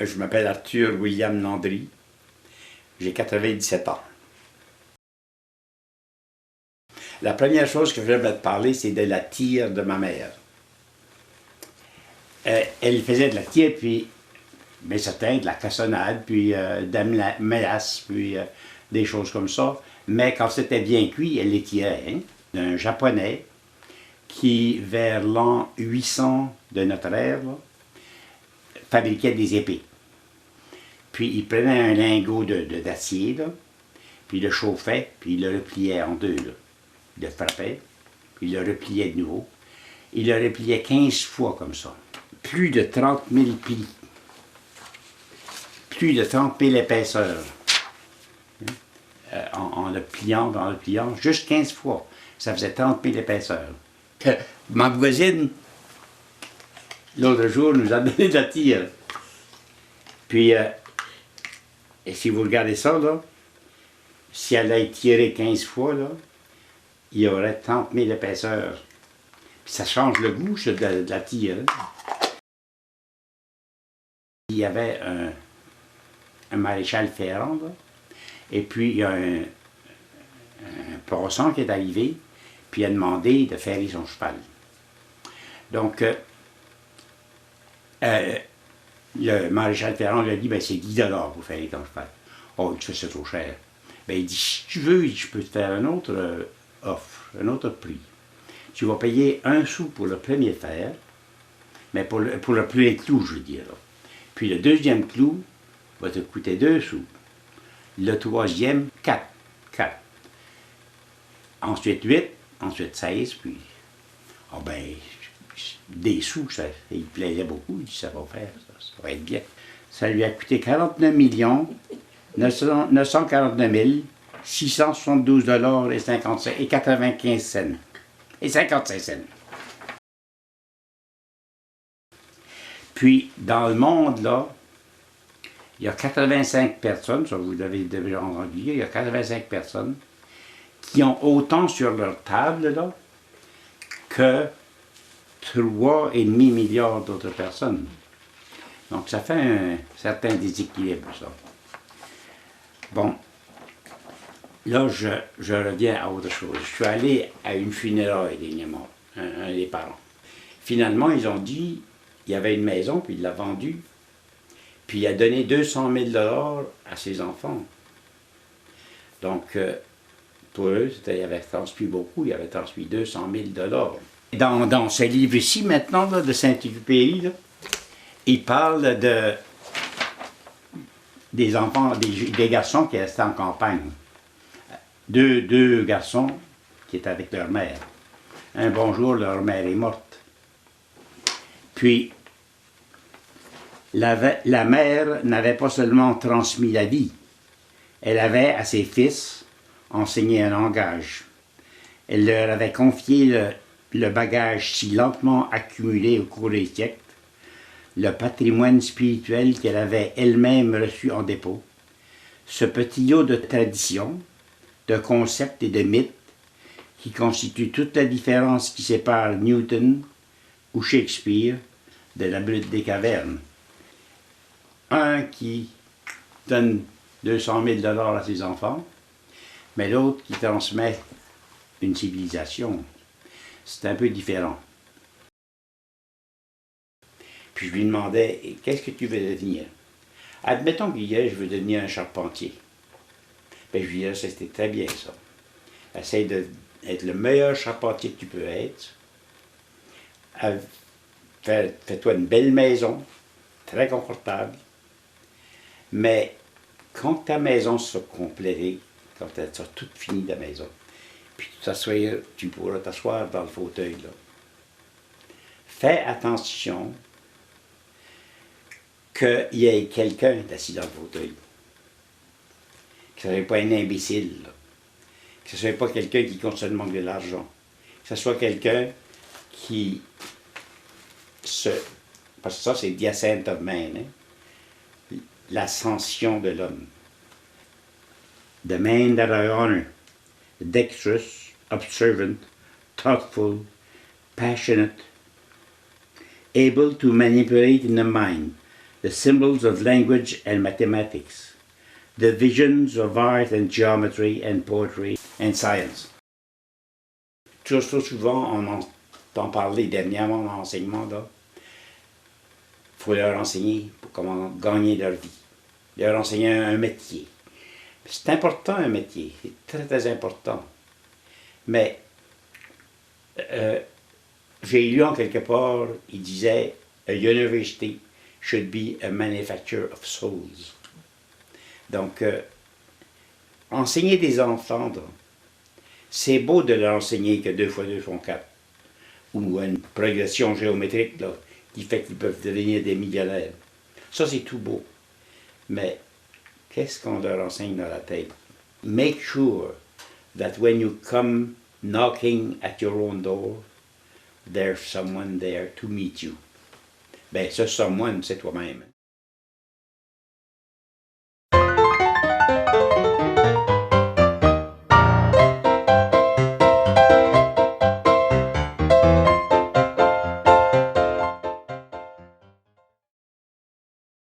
Je m'appelle Arthur William Landry. J'ai 97 ans. La première chose que je vais te parler, c'est de la tire de ma mère. Elle faisait de la tire, puis, bien certain, de la cassonade, puis de la mélasse, puis des choses comme ça. Mais quand c'était bien cuit, elle les tirait. Hein? D'un Japonais qui, vers l'an 800 de notre ère, là, fabriquait des épées. Puis il prenait un lingot d'acier, puis il le chauffait, puis il le repliait en deux. Là. Il le frappait, puis il le repliait de nouveau. Il le repliait 15 fois comme ça. Plus de 30 000 plis. Plus de 30 000 épaisseurs. En le pliant, juste 15 fois. Ça faisait 30 000 épaisseurs. Ma voisine, l'autre jour, nous a donné de la tire. Puis, et si vous regardez ça, là, si elle a tiré 15 fois, là, il y aurait 30 000 épaisseurs. Puis ça change le goût de la tire. Il y avait un maréchal Ferrand, là, et puis il y a un poisson qui est arrivé, puis il a demandé de ferrer son cheval. Donc, le maréchal Ferrand lui a dit, ben, c'est 10 $ pour ferrer ton cheval. Oh, il dit, c'est trop cher. Ben, il dit, si tu veux, je peux te faire un autre offre, un autre prix. Tu vas payer 1 sou pour le premier fer, mais pour le premier clou, je veux dire. Puis le deuxième clou va te coûter 2 sous. Le troisième, 4. Ensuite 8, ensuite 16, puis... Ah ben, des sous, ça, il plaisait beaucoup, il dit, ça va faire, ça va être bien. Ça lui a coûté 49 949 672 $ et 95 cents. Et 55 cents. Puis, dans le monde, là, il y a 85 personnes, ça vous avez déjà entendu dire, il y a 85 personnes qui ont autant sur leur table, là, que 3,5 milliards d'autres personnes. Donc, ça fait un certain déséquilibre, ça. Bon, là, je reviens à autre chose. Je suis allé à une funéraille dernièrement, un des parents. Finalement, ils ont dit, il y avait une maison, puis il l'a vendue, puis il a donné 200 000 $ à ses enfants. Donc, pour eux, il avait transmis beaucoup, il avait transmis 200 000 $. Dans ce livre-ci, maintenant, là, de Saint-Exupéry, il parle des enfants, des garçons qui restaient en campagne. Deux garçons qui étaient avec leur mère. Un bon jour, leur mère est morte. Puis, la mère n'avait pas seulement transmis la vie, elle avait à ses fils enseigné un langage. Elle leur avait confié le bagage si lentement accumulé au cours des siècles, le patrimoine spirituel qu'elle avait elle-même reçu en dépôt, ce petit lot de traditions, de concepts et de mythes qui constituent toute la différence qui sépare Newton ou Shakespeare de la brute des cavernes. Un qui donne 200 000 $ à ses enfants, mais l'autre qui transmet une civilisation. C'est un peu différent. Puis je lui demandais, qu'est-ce que tu veux devenir? Admettons qu'il disait, je veux devenir un charpentier. Bien, je lui disais, c'était très bien ça. Essaye d'être le meilleur charpentier que tu peux être. Fais-toi une belle maison, très confortable. Mais quand ta maison sera complétée, quand elle sera toute finie, ta maison, puis tu pourras t'asseoir dans le fauteuil, là. Fais attention qu'il y ait quelqu'un assis dans le fauteuil. Que ce ne soit pas un imbécile, là. Que ce ne soit pas quelqu'un qui constamment de l'argent. Que ce soit quelqu'un qui parce que ça, c'est the ascent of man, hein? L'ascension de l'homme. The man that I honor, dexterous, observant, thoughtful, passionate, able to manipulate in the mind the symbols of language and mathematics, the visions of art and geometry and poetry and science. Trop souvent, on entend parler dernièrement dans l'enseignement, il faut leur enseigner comment gagner leur vie, leur enseigner un métier. C'est important un métier, c'est très très important. Mais j'ai lu en quelque part, il disait, a university should be a manufacturer of souls. Donc, enseigner des enfants, c'est beau de leur enseigner que 2 fois 2 font 4. Ou une progression géométrique là, qui fait qu'ils peuvent devenir des millionnaires. Ça, c'est tout beau. Mais qu'est-ce qu'on leur enseigne dans la tête? Make sure that when you come knocking at your own door, there's someone there to meet you. Ben, ce someone, c'est toi-même.